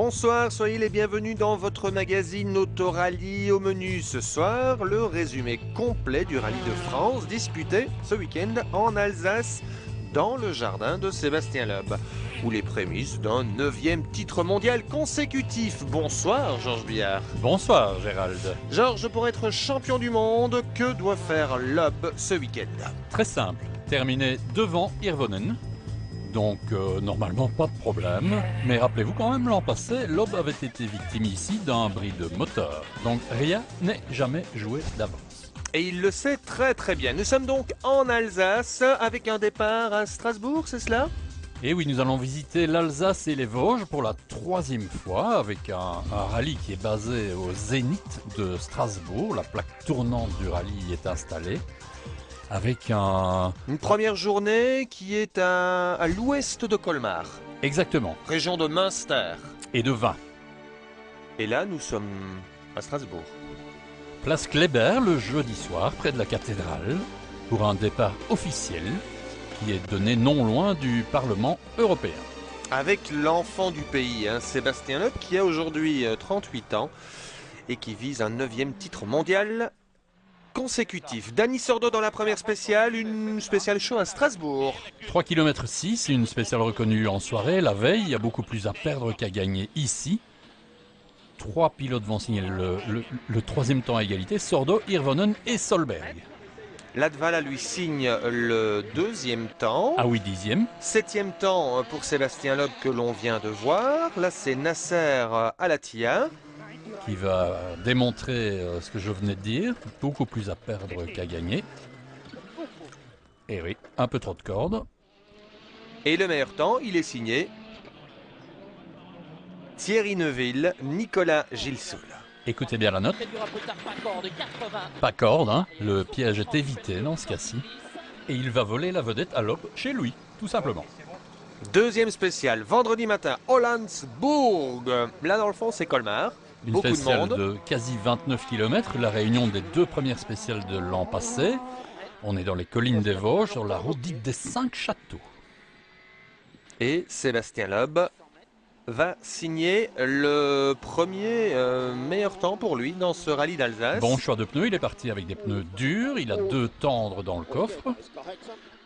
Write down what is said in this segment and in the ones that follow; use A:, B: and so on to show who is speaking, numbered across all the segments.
A: Bonsoir, soyez les bienvenus dans votre magazine Autorally. Au menu ce soir, le résumé complet du Rallye de France disputé ce week-end en Alsace dans le jardin de Sébastien Loeb, ou les prémices d'un 9e titre mondial consécutif. Bonsoir Georges Billard.
B: Bonsoir Gérald.
A: Georges, pour être champion du monde, que doit faire Loeb ce week-end?
B: Très simple, terminer devant Hirvonen. Donc normalement pas de problème, mais rappelez-vous quand même l'an passé, Loeb avait été victime ici d'un bris de moteur. Donc rien n'est jamais joué d'avance.
A: Et il le sait très très bien. Nous sommes donc en Alsace avec un départ à Strasbourg, c'est cela?
B: Et oui, nous allons visiter l'Alsace et les Vosges pour la 3e fois avec un rallye qui est basé au Zénith de Strasbourg. La plaque tournante du rallye est installée. Avec
A: une première journée qui est à l'ouest de Colmar.
B: Exactement.
A: Région de Münster.
B: Et de vin.
A: Et là, nous sommes à Strasbourg.
B: Place Kléber le jeudi soir, près de la cathédrale, pour un départ officiel qui est donné non loin du Parlement européen.
A: Avec l'enfant du pays, Sébastien Loeb, qui a aujourd'hui 38 ans et qui vise un 9e titre mondial consécutif. Dany Sordo dans la première spéciale, une spéciale show à Strasbourg.
B: 3 km 6, une spéciale reconnue en soirée. La veille, il y a beaucoup plus à perdre qu'à gagner ici. 3 pilotes vont signer le 3e temps à égalité, Sordo, Hirvonen et Solberg.
A: Latvala lui signe le 2e temps.
B: Ah oui, 10e.
A: 7e temps pour Sébastien Loeb que l'on vient de voir. Là, c'est Nasser Al-Attiyah
B: qui va démontrer ce que je venais de dire, beaucoup plus à perdre qu'à gagner. Et oui, un peu trop de cordes.
A: Et le meilleur temps, il est signé Thierry Neuville, Nicolas Gilsoul.
B: Écoutez bien la note. Pas corde, hein. Le piège est évité dans ce cas-ci. Et il va voler la vedette à Loeb chez lui, tout simplement.
A: 2e spéciale, vendredi matin, Hollandsbourg. Là, dans le fond, c'est Colmar.
B: Une
A: beaucoup
B: spéciale
A: de monde.
B: De quasi 29 km, la réunion des 2 premières spéciales de l'an passé. On est dans les collines des Vosges, sur la route dite des 5 châteaux.
A: Et Sébastien Loeb va signer le premier meilleur temps pour lui dans ce rallye d'Alsace.
B: Bon choix de pneus, il est parti avec des pneus durs, il a 2 tendres dans le coffre.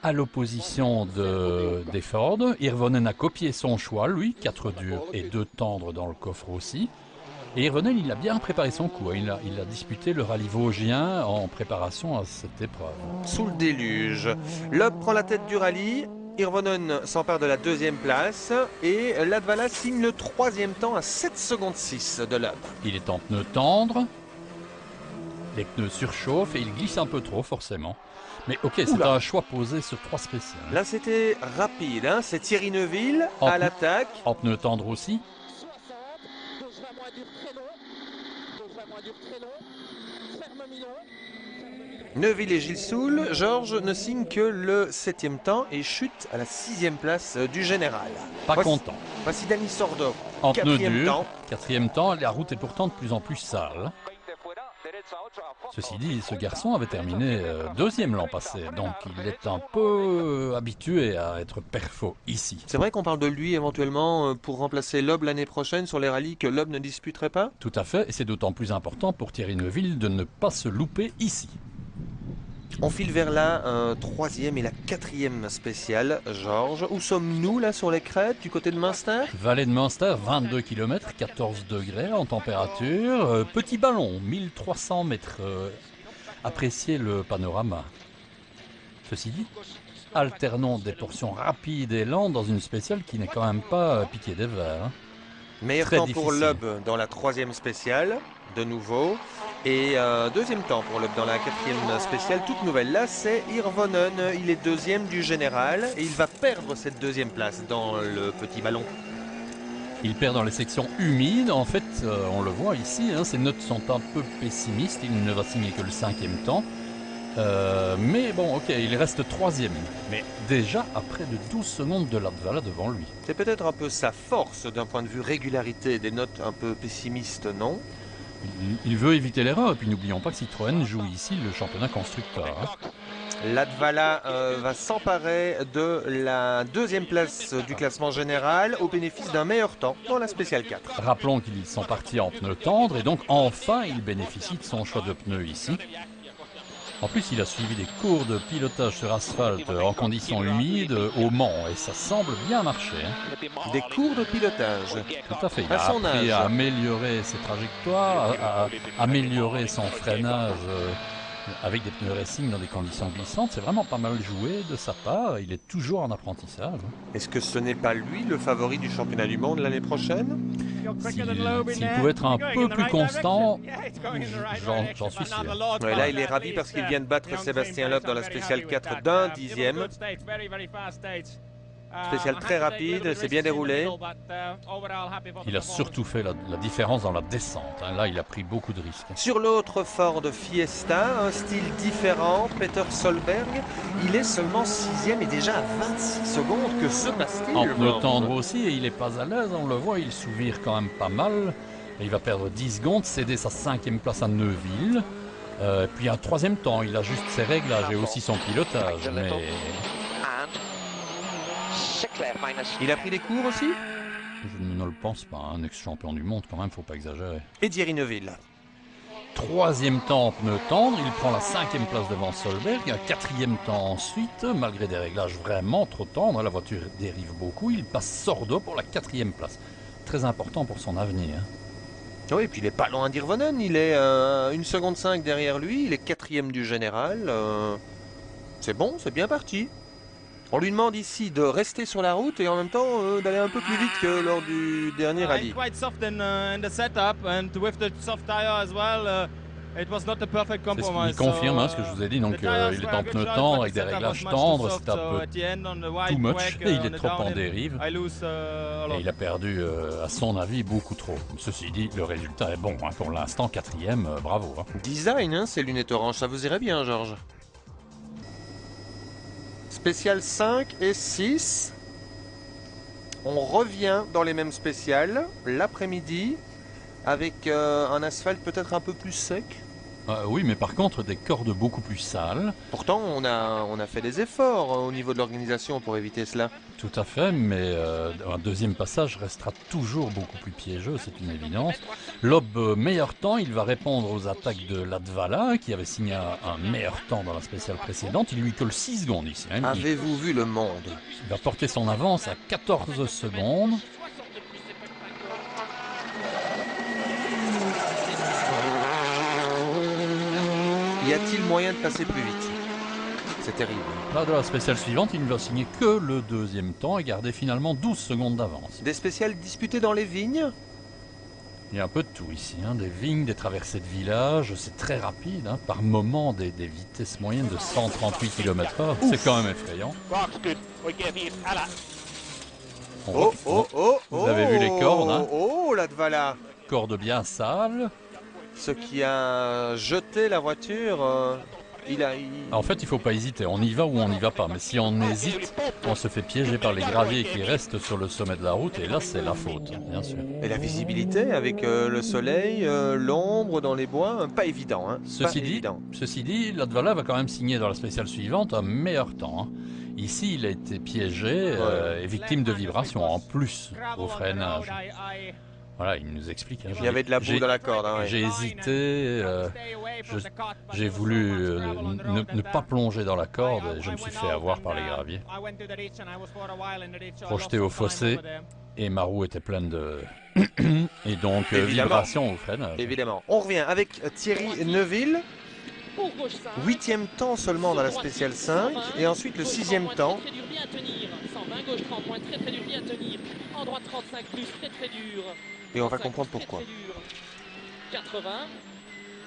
B: À l'opposition des Ford, Hirvonen a copié son choix, lui, 4 durs et 2 tendres dans le coffre aussi. Et Hirvonen, il a bien préparé son coup, il a disputé le rallye vosgien en préparation à cette épreuve.
A: Sous le déluge, Loeb prend la tête du rallye. Hirvonen s'empare de la 2e place et Latvala signe le 3e temps à 7 secondes 6 de Loeb.
B: Il est en pneus tendres, les pneus surchauffent et il glisse un peu trop forcément. Mais ok, c'est un choix posé sur 3 spéciales.
A: Là c'était rapide, c'est Thierry Neuville à l'attaque.
B: En pneus tendres aussi.
A: Neuville et Gilsoul, Georges ne signe que le 7e temps et chute à la 6e place du général.
B: Content.
A: Voici Dany Sordo,
B: en pneus durs,
A: temps.
B: 4e temps, la route est pourtant de plus en plus sale. Ceci dit, ce garçon avait terminé 2e l'an passé, donc il est un peu habitué à être perfo ici.
A: C'est vrai qu'on parle de lui éventuellement pour remplacer Loeb l'année prochaine sur les rallyes que Loeb ne disputerait pas?
B: Tout à fait, et c'est d'autant plus important pour Thierry Neuville de ne pas se louper ici.
A: On file vers la 3e et la 4e spéciale, Georges. Où sommes-nous là sur les crêtes du côté de Münster?
B: Vallée de Münster, 22 km, 14 degrés en température. Petit ballon, 1300 mètres. Appréciez le panorama. Ceci dit, alternons des portions rapides et lentes dans une spéciale qui n'est quand même pas piquée des verres.
A: Meilleur temps pour Loeb dans la 3e spéciale, de nouveau. Et 2e temps pour Loeb dans la 4e spéciale, toute nouvelle. Là, c'est Hirvonen. Il est 2e du général et il va perdre cette 2e place dans le petit ballon.
B: Il perd dans les sections humides. En fait, on le voit ici, ses notes sont un peu pessimistes. Il ne va signer que le 5e temps. Mais bon, ok, il reste 3e. Mais déjà à près de 12 secondes de Latvala devant lui.
A: C'est peut-être un peu sa force d'un point de vue régularité, des notes un peu pessimistes, non?
B: Il veut éviter l'erreur, et puis n'oublions pas que Citroën joue ici le championnat constructeur.
A: Latvala va s'emparer de la deuxième place du classement général au bénéfice d'un meilleur temps dans la spéciale 4.
B: Rappelons qu'ils sont partis en pneus tendres et donc enfin il bénéficie de son choix de pneus ici. En plus, il a suivi des cours de pilotage sur asphalte en conditions humides au Mans et ça semble bien marcher.
A: Des cours de pilotage.
B: Tout à fait. Il
A: À
B: a
A: son
B: appris
A: âge.
B: à améliorer ses trajectoires, à améliorer son freinage avec des pneus racing dans des conditions glissantes. C'est vraiment pas mal joué de sa part. Il est toujours en apprentissage.
A: Est-ce que ce n'est pas lui le favori du championnat du monde l'année prochaine?
B: S'il pouvait être un peu plus constant, j'en suis sûr.
A: Ouais, là, il est ravi parce qu'il vient de battre Sébastien Loeb dans la spéciale 4 d'un dixième. Spéciale très rapide, c'est bien déroulé.
B: Il a surtout fait la différence dans la descente. Là, il a pris beaucoup de risques.
A: Sur l'autre Ford Fiesta, un style différent, Peter Solberg, il est seulement 6e et déjà à 26 secondes. Que se passe-t-il?
B: En pneu tendre aussi, et il n'est pas à l'aise, on le voit, il souvire quand même pas mal. Et il va perdre 10 secondes, céder sa 5e place à Neuville. Puis un 3e temps, il ajuste ses réglages et aussi son pilotage. Mais
A: Il a pris des cours aussi?
B: je ne le pense pas, un ex-champion du monde quand même, faut pas exagérer.
A: Et Thierry Neuville.
B: 3e temps en pneu tendre, il prend la 5e place devant Solberg, un 4e temps ensuite, malgré des réglages vraiment trop tendres, la voiture dérive beaucoup, il passe Sordo pour la 4e place. Très important pour son avenir.
A: Oui, et puis il est pas loin d'Irvonen, il est 1 seconde 5 derrière lui, il est 4e du général. C'est bon, c'est bien parti. On lui demande ici de rester sur la route et en même temps d'aller un peu plus vite que lors du dernier rallye.
B: Il confirme ce que je vous ai dit, donc il est en pneu tendre avec des réglages tendres, c'est un peu too much et il est trop en dérive. Et il a perdu, à son avis, beaucoup trop. Ceci dit, le résultat est bon, hein, pour l'instant 4e, bravo. Hein.
A: Design, hein, ces lunettes oranges, ça vous irait bien, Georges? Spécial 5 et 6. On revient dans les mêmes spéciales l'après-midi avec un asphalte peut-être un peu plus sec.
B: Oui, mais par contre des cordes beaucoup plus sales.
A: Pourtant, on a fait des efforts au niveau de l'organisation pour éviter cela.
B: Tout à fait, mais un deuxième passage restera toujours beaucoup plus piégeux, c'est une évidence. Loeb, meilleur temps, il va répondre aux attaques de Latvala, qui avait signé un meilleur temps dans la spéciale précédente. Il lui colle 6 secondes ici. Hein.
A: Avez-vous vu le monde?
B: Il va porter son avance à 14 secondes.
A: Y a-t-il moyen de passer plus vite? C'est terrible.
B: Là, dans la spéciale suivante, il ne va signer que le deuxième temps et garder finalement 12 secondes d'avance.
A: Des spéciales disputées dans les vignes?
B: Il y a un peu de tout ici, hein. Des vignes, des traversées de villages, c'est très rapide, hein. Par moment des vitesses moyennes de 138 km/h, c'est quand même effrayant. Vous avez vu les cordes, hein.
A: Oh, Latvala!
B: Cordes bien sales.
A: Ce qui a jeté la voiture,
B: En fait, il ne faut pas hésiter, on y va ou on n'y va pas. Mais si on hésite, on se fait piéger par les graviers qui restent sur le sommet de la route. Et là, c'est la faute, bien sûr.
A: Et la visibilité avec le soleil, l'ombre dans les bois, pas évident. Hein,
B: Ceci dit, Latvala va quand même signer dans la spéciale suivante un meilleur temps. Hein. Ici, il a été piégé et victime de vibrations en plus au freinage. Voilà, il nous explique. Hein.
A: Il y avait de la boue dans la corde. Hein, ouais.
B: J'ai hésité, j'ai voulu ne pas plonger dans la corde et je me suis fait avoir par les graviers. Projeté au fossé et ma roue était pleine de... et donc vibration au freinage.
A: Évidemment. On revient avec Thierry Neuville. 8e temps seulement dans la spéciale 5 et ensuite le 6e temps. Et on va comprendre pourquoi.
C: 80,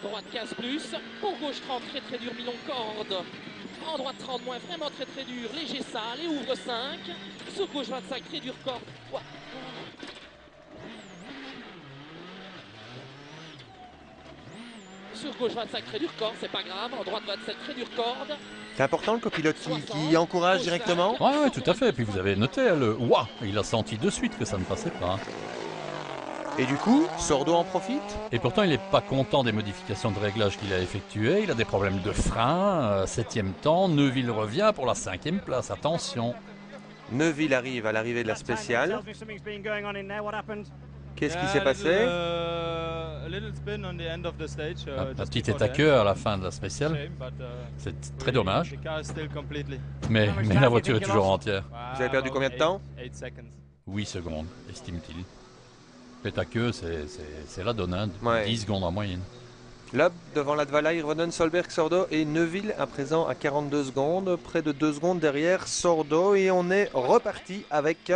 C: droite 15 plus, pour gauche 30, très très dur, mi-long corde. En droite 30 moins, vraiment très très dur, léger sale et ouvre 5. Sur gauche 25, très dur corde. Ouais. Sur gauche 25, très dur corde, c'est pas grave. En droite 27, très dur corde.
A: C'est important le copilote qui encourage directement.
B: Ouais, tout à fait. Et puis vous avez noté le ouah, il a senti de suite que ça ne passait pas.
A: Et du coup, Sordo en profite?
B: Et pourtant, il n'est pas content des modifications de réglage qu'il a effectuées. Il a des problèmes de frein. 7e temps, Neuville revient pour la 5e place. Attention.
A: Neuville arrive à l'arrivée de la spéciale. Qu'est-ce qui s'est passé?
B: Un petit état-queue à la fin de la spéciale. C'est très dommage. Mais la voiture est toujours entière.
A: Vous avez perdu combien de temps?
B: 8 secondes, estime-t-il. État-queue, c'est la donne, hein,
A: Ouais.
B: 10 secondes en moyenne.
A: Loeb devant Latvala, Hirvonen, Solberg, Sordo et Neuville à présent à 42 secondes, près de 2 secondes derrière Sordo, et on est reparti avec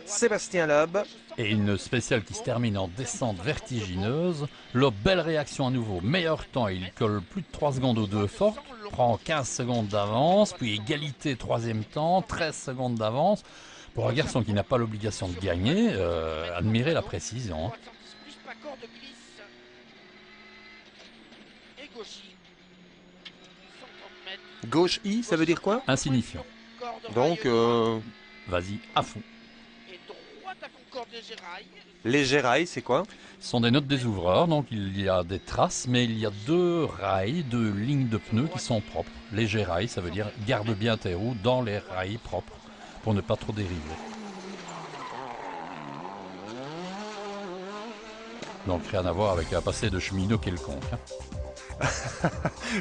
A: Sébastien Loeb.
B: Et une spéciale qui se termine en descente vertigineuse. Loeb, belle réaction à nouveau, meilleur temps, il colle plus de 3 secondes aux deux fortes, prend 15 secondes d'avance, puis égalité 3e temps, 13 secondes d'avance. Pour un garçon qui n'a pas l'obligation de gagner, admirez la précision. Hein.
A: Gauche I, ça veut dire quoi?
B: Insignifiant.
A: Donc,
B: Vas-y, à fond.
A: léger rail, c'est quoi?
B: Ce sont des notes des ouvreurs, donc il y a des traces, mais il y a 2 rails, 2 lignes de pneus qui sont propres. Léger rail, ça veut dire garde bien tes roues dans les rails propres pour ne pas trop dériver. Donc rien à voir avec un passé de cheminot quelconque. Hein.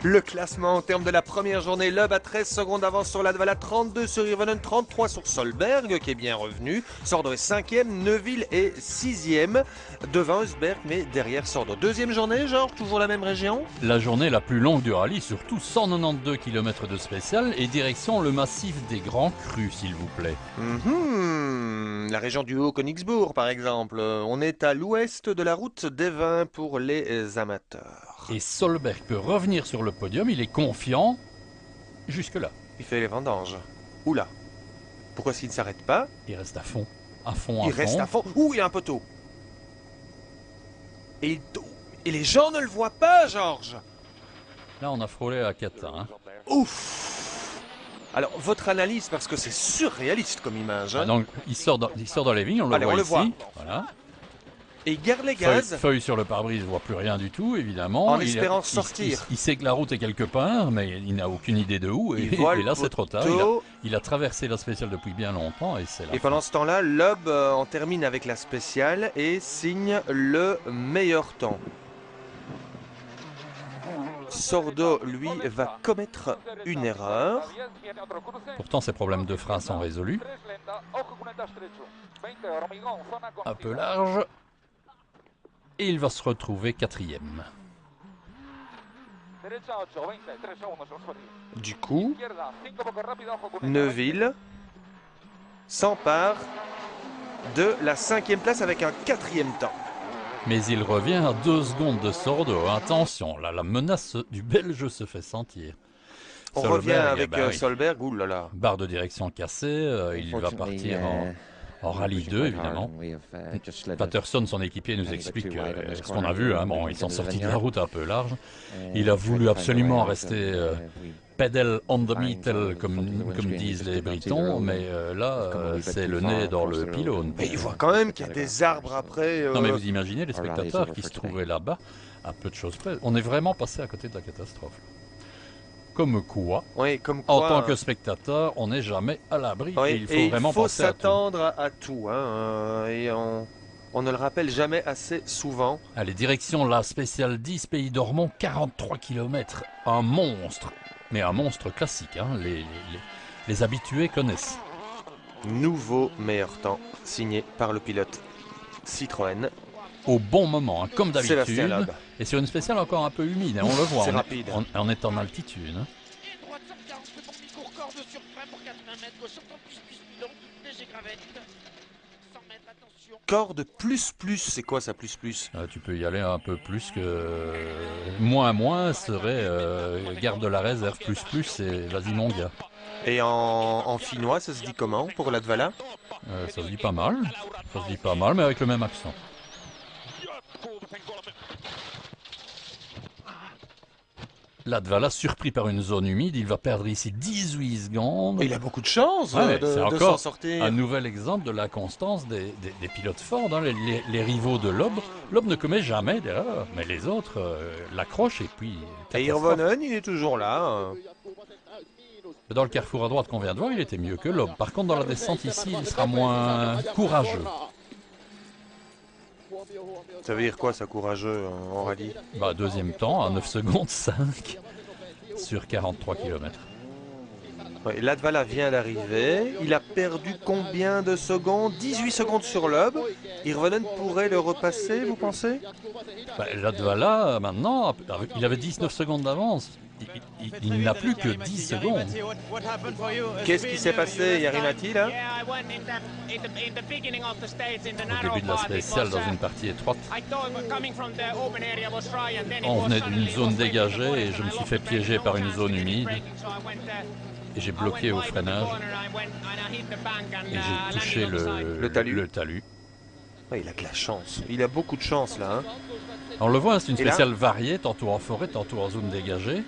A: Le classement en termes de la première journée, Loeb à 13 secondes d'avance sur Latvala, 32 sur Hirvonen, 33 sur Solberg qui est bien revenu. Sordo est 5e, Neuville est 6e devant Usberg mais derrière Sordo. Deuxième journée, genre toujours la même région?
B: La journée la plus longue du rallye, surtout 192 km de spécial et direction le massif des Grands Crus s'il vous plaît.
A: La région du Haut-Königsbourg par exemple. On est à l'ouest de la route des vins pour les amateurs.
B: Et Solberg peut revenir sur le podium, il est confiant jusque-là.
A: Il fait les vendanges. Oula. Pourquoi s'il ne s'arrête pas?
B: Il reste à fond, à fond, à
A: Il
B: fond.
A: reste à fond. Ouh, il y a un poteau. Et les gens ne le voient pas, Georges.
B: Là, on a frôlé à Cata. Hein.
A: Ouf. Alors, votre analyse, parce que c'est surréaliste comme image. Hein.
B: Ah, donc, il sort dans les vignes, on le
A: Allez,
B: voit
A: on le
B: ici.
A: voit.
B: Voilà.
A: Et il garde les gaz.
B: Feuille sur le pare-brise, il ne voit plus rien du tout, évidemment.
A: En espérant sortir.
B: Il sait que la route est quelque part, mais il n'a aucune idée de où. Et là, c'est trop tard. Il a traversé la spéciale depuis bien longtemps. Et
A: pendant ce temps-là, Loeb en termine avec la spéciale et signe le meilleur temps. Sordo, lui, va commettre une erreur.
B: Pourtant, ses problèmes de frein sont résolus. Un peu large. Et il va se retrouver 4e.
A: Du coup, Neuville s'empare de la 5e place avec un 4e temps.
B: Mais il revient à 2 secondes de Sordo. Attention, là, la menace du Belge se fait sentir.
A: On revient avec Solberg, oulala.
B: Barre de direction cassée, il va partir en rallye 2, évidemment. Patterson, son équipier, nous explique ce qu'on a vu. Hein, bon, ils sont sortis de la route un peu large. Il a voulu absolument rester pedal on the metal, comme disent les Britons, mais là, c'est le nez dans le pylône.
A: Mais il voit quand même qu'il y a des arbres après.
B: Non, mais vous imaginez les spectateurs qui se trouvaient là-bas, à peu de choses près. On est vraiment passé à côté de la catastrophe. Comme quoi, en tant que spectateur, on n'est jamais à l'abri.
A: Oui,
B: il faut vraiment penser à tout.
A: s'attendre à tout. Hein, et on ne le rappelle jamais assez souvent.
B: Allez, direction la spéciale 10 Pays d'Ormont, 43 km. Un monstre. Mais un monstre classique. Hein. Les habitués connaissent.
A: Nouveau meilleur temps, signé par le pilote Citroën.
B: Au bon moment, hein, comme d'habitude. Et sur une spéciale encore un peu humide, hein, on le voit.
A: C'est rapide.
B: On est en altitude. Hein.
A: Corde plus, c'est quoi ça plus?
B: Tu peux y aller un peu plus que... Moins serait garde de la réserve, plus, et vas-y mon gars.
A: Et en finnois, ça se dit comment pour Latvala?
B: Ça se dit pas mal. Ça se dit pas mal, mais avec le même accent. Latvala, surpris par une zone humide, il va perdre ici 18 secondes.
A: Et il a beaucoup de chance
B: Ouais, c'est
A: de
B: encore
A: s'en sortir.
B: un nouvel exemple de la constance des pilotes Ford, hein, les rivaux de Loeb. Loeb ne commet jamais d'erreur, mais les autres l'accrochent et puis...
A: Et
B: catastrophe.
A: Hirvonen, il est toujours là.
B: Dans le carrefour à droite qu'on vient de voir, il était mieux que Loeb. Par contre, dans la descente ici, il sera moins courageux.
A: Ça veut dire quoi, ça, courageux en rallye?
B: Bah, deuxième temps, à 9 secondes 5 sur 43 km.
A: Ouais, Latvala vient d'arriver. Il a perdu combien de secondes? 18 secondes sur Loeb. Hirvonen pourrait le repasser, vous pensez?
B: Bah, Latvala, maintenant, il avait 19 secondes d'avance. Il n'a plus que 10 secondes.
A: Qu'est-ce qui s'est passé, Yarimati, là?
B: Au début de la spéciale, dans une partie étroite, on venait d'une zone dégagée et je me suis fait piéger par une zone humide. Et j'ai bloqué au freinage. Et j'ai touché le talus.
A: Ouais, il a de la chance. Il a beaucoup de chance, là. Hein.
B: On le voit, c'est une
A: Et là
B: spéciale variée, tantôt en forêt, tantôt en zone dégagée.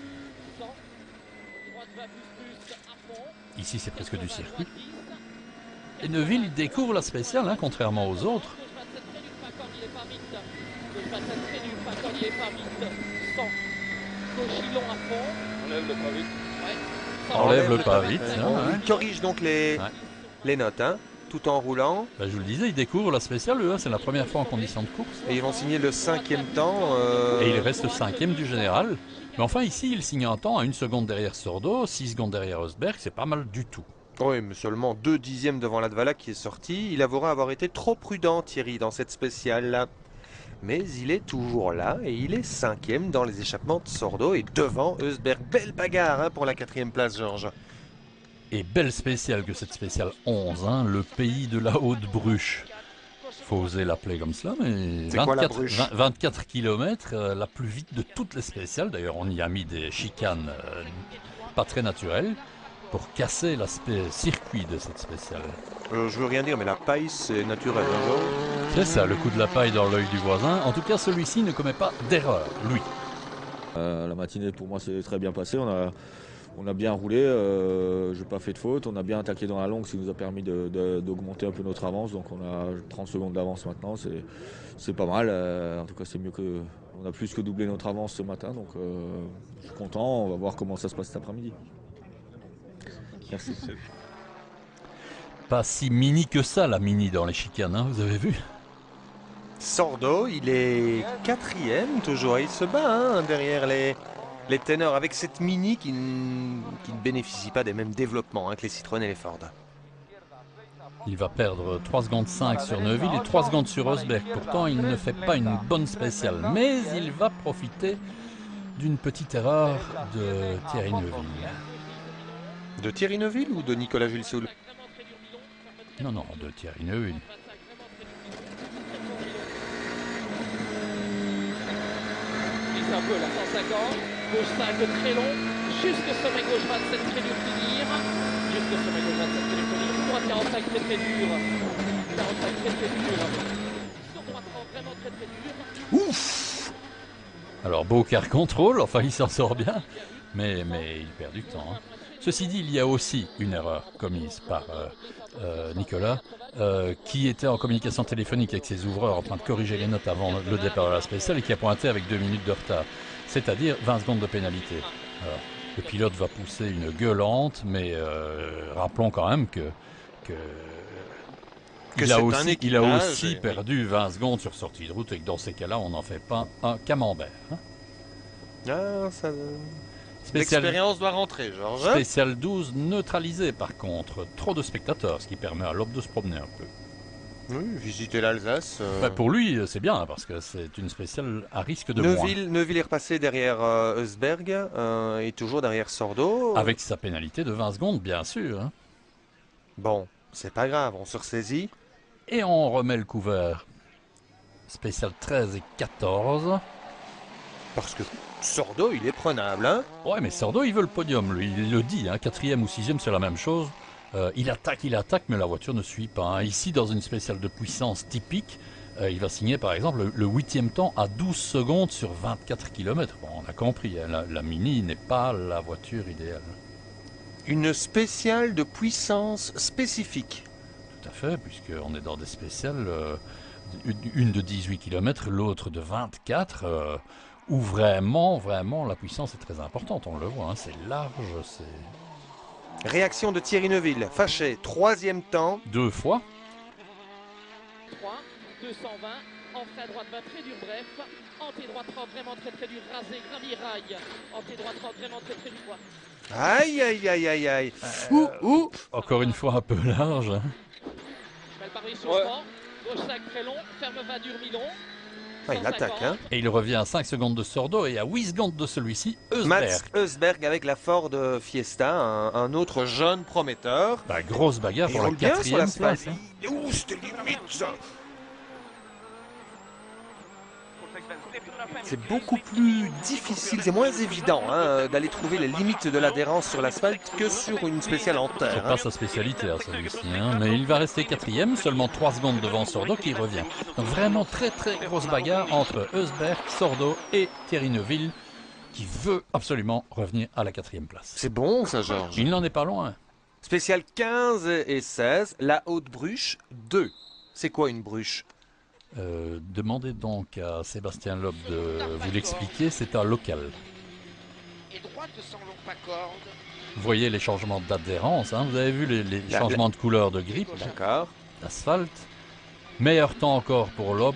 B: Ici, c'est presque du circuit. Et Neuville découvre la spéciale, hein, contrairement aux autres. Enlève le pas vite.
A: Il corrige donc les notes, hein, tout en roulant.
B: Bah, je vous le disais, il découvre la spéciale, eux, hein, c'est la première fois en condition de course.
A: Et ils vont signer le 5e temps.
B: Et il reste 5e du général. Mais enfin, ici, il signe un temps à 1 seconde derrière Sordo, 6 secondes derrière Rosberg, c'est pas mal du tout.
A: Oui, mais seulement 2 dixièmes devant Latvala qui est sorti. Il avouera avoir été trop prudent, Thierry, dans cette spéciale-là. Mais il est toujours là et il est 5e dans les échappements de Sordo et devant Rosberg. Belle bagarre, hein, pour la 4e place, Georges.
B: Et belle spéciale que cette spéciale 11, hein, le pays de la haute bruche. Faut oser l'appeler comme cela, mais
A: C'est quoi la bruche
B: 24 km, la plus vite de toutes les spéciales. D'ailleurs, on y a mis des chicanes pas très naturelles pour casser l'aspect circuit de cette spéciale.
A: Je veux rien dire, mais la paille, c'est naturel, hein, Georges.
B: C'est ça, le coup de la paille dans l'œil du voisin. En tout cas, celui-ci ne commet pas d'erreur, lui.
D: La matinée, pour moi, s'est très bien passée. On a bien roulé, je n'ai pas fait de faute. On a bien attaqué dans la longue, ce qui nous a permis d'augmenter un peu notre avance. Donc on a 30 secondes d'avance maintenant, c'est pas mal. En tout cas, c'est mieux que... On a plus que doublé notre avance ce matin, donc je suis content. On va voir comment ça se passe cet après-midi. Merci.
B: Pas si mini que ça, la mini dans les chicanes, hein, vous avez vu?
A: Sordo, il est 4e toujours. Il se bat, hein, derrière les ténors avec cette mini qui ne bénéficie pas des mêmes développements, hein, que les Citroën et les Ford.
B: Il va perdre 3 secondes 5 sur Neuville et 3 secondes sur Rosberg. Pourtant, il ne fait pas une bonne spéciale. Mais il va profiter d'une petite erreur de Thierry Neuville.
A: De Thierry Neuville ou de Nicolas Jules-Soul?
B: Non, non, de Thierry Neuville.
C: Un peu la 150, gauche 5 très long, jusque sommet gauche 27 très dur finir, jusque sommet gauche 27 très dur finir, droite 45 très très dur, 45 très très dur, sur droite 30 vraiment très très dur.
B: Ouf! Alors beau car contrôle, enfin il s'en sort bien, mais il perd du temps. Hein. Ceci dit, il y a aussi une erreur commise par Nicolas, qui était en communication téléphonique avec ses ouvreurs en train de corriger les notes avant le départ de la spéciale et qui a pointé avec 2 minutes de retard, c'est-à-dire 20 secondes de pénalité. Alors, le pilote va pousser une gueulante, mais rappelons quand même que il a aussi perdu 20 secondes sur sortie de route et que dans ces cas-là, on n'en fait pas un camembert. Hein.
A: Ah, ça... L'expérience doit rentrer, Georges.
B: Spécial 12 neutralisé par contre. Trop de spectateurs, ce qui permet à Loeb de se promener un peu.
A: Oui, visiter l'Alsace.
B: Bah pour lui, c'est bien, parce que c'est une spéciale à risque de moins.
A: Neuville est repassé derrière Rosberg et toujours derrière Sordo.
B: Avec sa pénalité de 20 secondes, bien sûr. Hein.
A: Bon, c'est pas grave, on se ressaisit.
B: Et on remet le couvert. Spécial 13 et 14.
A: Parce que Sordo, il est prenable, hein.
B: Ouais, mais Sordo, il veut le podium, lui. Il le dit, hein, 4e ou 6e, c'est la même chose. Il attaque, mais la voiture ne suit pas. Hein. Ici, dans une spéciale de puissance typique, il va signer par exemple le 8e temps à 12 secondes sur 24 km. Bon, on a compris, hein, la Mini n'est pas la voiture idéale.
A: Une spéciale de puissance spécifique.
B: Tout à fait, puisqu'on est dans des spéciales, une de 18 km, l'autre de 24, où vraiment la puissance est très importante, on le voit, hein, c'est large, c'est...
A: Réaction de Thierry Neuville, fâché, 3e temps.
B: 2 fois.
C: 3, 220, entrée à droite 20, très dur, bref. Entrée droite 30, vraiment très dur, rasé, gravirail. Entrée droite 30, vraiment très dur.
A: Aïe, aïe, aïe, aïe, aïe. Ouh.
B: Encore une fois un peu large. Hein.
C: Mal paré chauffement, gauche 5 très long, ferme va dur mi-long.
A: Ouais, il attaque, hein.
B: Et il revient à 5 secondes de Sordo et à 8 secondes de celui-ci,
A: Mats
B: Eusberg.
A: Eusberg avec la Ford Fiesta, un autre jeune prometteur.
B: Bah, grosse bagarre
A: Il
B: pour la
A: roule bien sur
B: 4e
A: l'asphalte.
B: place. Hein.
A: Ouh, c'était limite ça. C'est beaucoup plus difficile, c'est moins évident hein, d'aller trouver les limites de l'adhérence sur l'asphalte que sur une spéciale en
B: C'est
A: terre.
B: pas sa spécialité à celui-ci, hein, mais il va rester 4e, seulement 3 secondes devant Sordo qui revient. Donc vraiment très grosse bagarre entre Eusberg, Sordo et Thierry Neuville qui veut absolument revenir à la 4e place.
A: C'est bon ça, Georges.
B: Il n'en est pas loin.
A: Spéciale 15 et 16, la haute bruche 2. C'est quoi une bruche?
B: Demandez donc à Sébastien Loeb de vous l'expliquer, c'est un local. Vous voyez les changements d'adhérence, hein, vous avez vu les changements de couleur de grippe,
A: D'accord.
B: d'asphalte. Meilleur temps encore pour Loeb,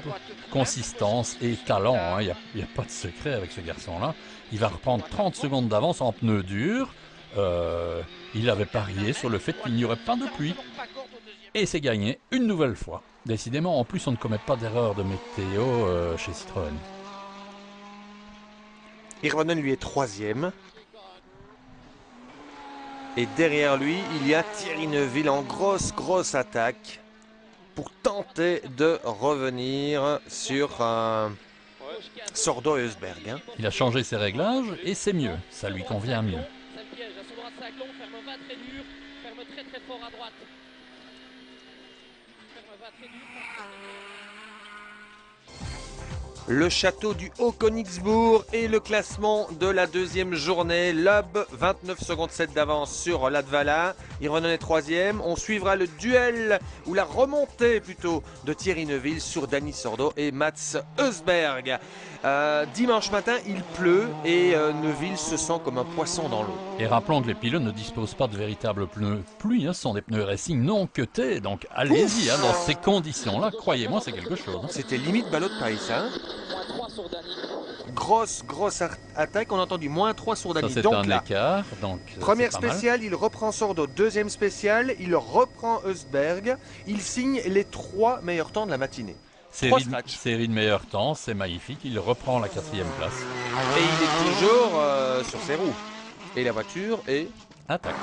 B: consistance et talent, il n'y a pas de secret avec ce garçon-là. Il va reprendre 30 secondes d'avance en pneus durs. Il avait parié sur le fait qu'il n'y aurait pas de pluie. Et c'est gagné une nouvelle fois. Décidément, en plus, on ne commet pas d'erreur de météo chez Citroën.
A: Hirvonen lui est 3e. Et derrière lui, il y a Thierry Neuville en grosse attaque pour tenter de revenir sur Sordo et Eusberg. Hein.
B: Il a changé ses réglages et c'est mieux. Ça lui convient mieux.
C: Ça le piège, à ce droite 5 long, ferme va très dur, ferme très fort à droite. Ferme va très dur.
A: Le château du Haut-Königsbourg et le classement de la 2e journée. Loeb, 29 secondes 7 d'avance sur Latvala. Hirvonen est 3e. On suivra le duel, ou la remontée plutôt, de Thierry Neuville sur Dani Sordo et Mats Eusberg. Dimanche matin, il pleut et Neuville se sent comme un poisson dans l'eau.
B: Et rappelons que les pilotes ne disposent pas de véritables pneus pluie, hein, ce sont des pneus racing non cutés. Donc allez-y, hein, dans ces conditions-là, croyez-moi, c'est quelque chose. Hein.
A: C'était limite ballot de Paris, ça. Hein.
C: Moins 3 sur Dani.
A: Grosse attaque. On a entendu moins 3 sur Dani.
B: Ça, c'est
A: donc
B: un
A: là,
B: écart. Donc,
A: première
B: c'est pas mal.
A: spéciale, il reprend Sordo. Deuxième spéciale, il reprend Eusberg. Il signe les 3 meilleurs temps de la matinée.
B: Série de meilleurs temps, c'est magnifique. Il reprend la 4e place.
A: Et il est toujours sur ses roues. Et la voiture est...
B: Attaque.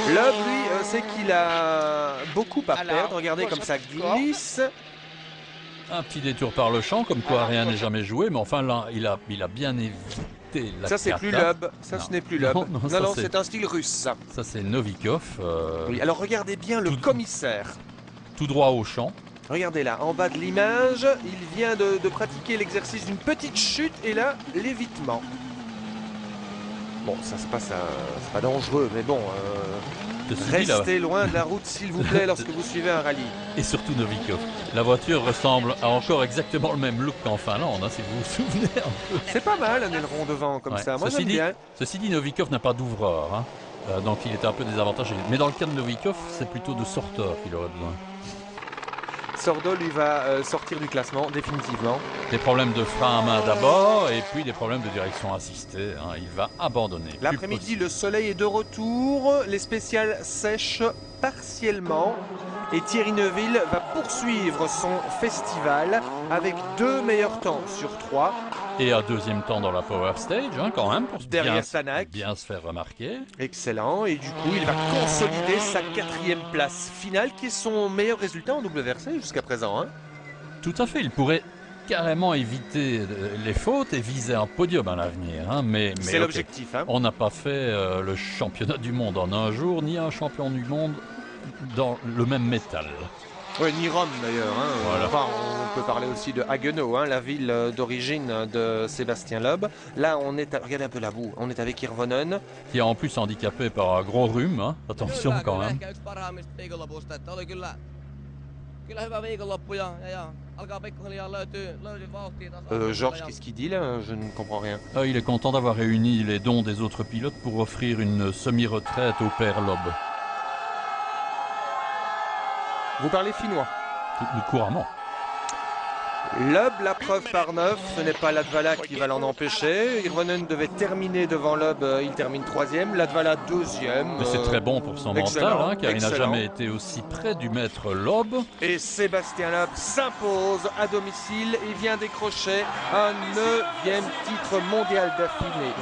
A: Loeb, lui, c'est qu'il a beaucoup à perdre. Regardez comme ça glisse.
B: Un petit détour par le champ, comme quoi rien n'est jamais joué. Mais enfin, là, il a bien évité la
A: Ça, c'est
B: cata.
A: plus Loeb. Ça,
B: Non.
A: ce n'est plus Loeb.
B: Non, ça,
A: Non,
B: c'est-
A: c'est un style russe, ça.
B: Ça, c'est Novikov.
A: Oui, alors regardez bien le commissaire.
B: Tout droit au champ.
A: Regardez là, en bas de l'image, il vient de pratiquer l'exercice d'une petite chute et là, l'évitement. Bon, ça se passe, c'est pas dangereux, mais bon,
B: Ceci dit, là-
A: restez loin de la route s'il vous plaît lorsque vous suivez un rallye.
B: Et surtout Novikov. La voiture ressemble à encore exactement le même look qu'en Finlande, hein, si vous vous souvenez un peu.
A: C'est pas mal un aileron devant comme
B: Ouais.
A: ça, moi j'aime
B: dit,
A: bien.
B: Ceci dit, Novikov n'a pas d'ouvreur, hein. Donc il est un peu désavantagé. Mais dans le cas de Novikov, c'est plutôt de sorteur qu'il aurait besoin.
A: Sordo lui va sortir du classement définitivement.
B: Des problèmes de frein à main d'abord, et puis des problèmes de direction assistée. Hein. Il va abandonner. Plus
A: L'après-midi,
B: possible.
A: le soleil est de retour, les spéciales sèchent partiellement et Thierry Neuville va poursuivre son festival avec 2 meilleurs temps sur 3.
B: Et un deuxième temps dans la Power Stage, hein, quand même, pour
A: Derrière Sanac.
B: bien se faire remarquer.
A: Excellent, et du coup il va consolider sa 4e place finale qui est son meilleur résultat en WRC jusqu'à présent. Hein.
B: Tout à fait, il pourrait carrément éviter les fautes et viser un podium à l'avenir. Hein, mais
A: C'est
B: ok.
A: l'objectif. Hein.
B: On n'a pas fait le championnat du monde en un jour, ni un champion du monde dans le même métal.
A: Oui, ni Rome d'ailleurs. Hein.
B: Voilà.
A: Enfin, on peut parler aussi de Haguenau, hein, la ville d'origine de Sébastien Loeb. Là, on est, regardez un peu la boue, on est avec Hirvonen.
B: Qui est en plus handicapé par un gros rhume, hein. Attention quand même.
A: Georges, qu'est-ce qu'il dit là? Je ne comprends rien.
B: Il est content d'avoir réuni les dons des autres pilotes pour offrir une semi-retraite au père Loeb.
A: Vous parlez finnois?
B: Couramment.
A: Loeb, la preuve par 9, ce n'est pas Latvala qui va l'en empêcher. Hirvonen devait terminer devant Loeb, il termine 3e. Latvala 2e.
B: Mais c'est très bon pour son mental,
A: excellent,
B: hein, car il n'a
A: excellent.
B: jamais été aussi près du maître Loeb.
A: Et Sébastien Loeb s'impose à domicile et vient décrocher un 9e titre mondial d'affilée.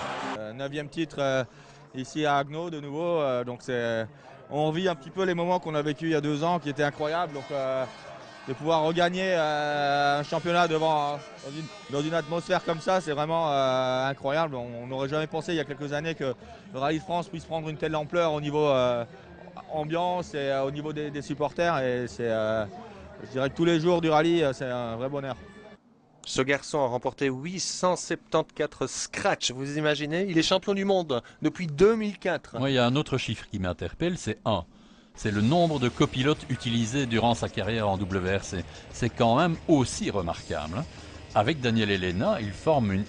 D: 9e titre ici à Haguenau de nouveau. On vit un petit peu les moments qu'on a vécu il y a 2 ans qui étaient incroyables. Donc, de pouvoir regagner un championnat dans une atmosphère comme ça, c'est vraiment incroyable. On n'aurait jamais pensé il y a quelques années que le Rallye de France puisse prendre une telle ampleur au niveau ambiance et au niveau des supporters. Et je dirais que tous les jours du rallye, c'est un vrai bonheur.
A: Ce garçon a remporté 874 scratchs, vous imaginez? Il est champion du monde depuis 2004.
B: Moi, il y a un autre chiffre qui m'interpelle, c'est 1. C'est le nombre de copilotes utilisés durant sa carrière en WRC. C'est quand même aussi remarquable. Hein. Avec Daniel Elena, il forme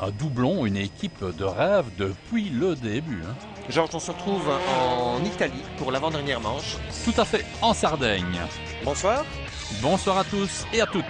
B: un doublon, une équipe de rêve depuis le début. Hein.
A: Georges, on se retrouve en Italie pour l'avant-dernière manche.
B: Tout à fait, en Sardaigne.
A: Bonsoir.
B: Bonsoir à tous et à toutes.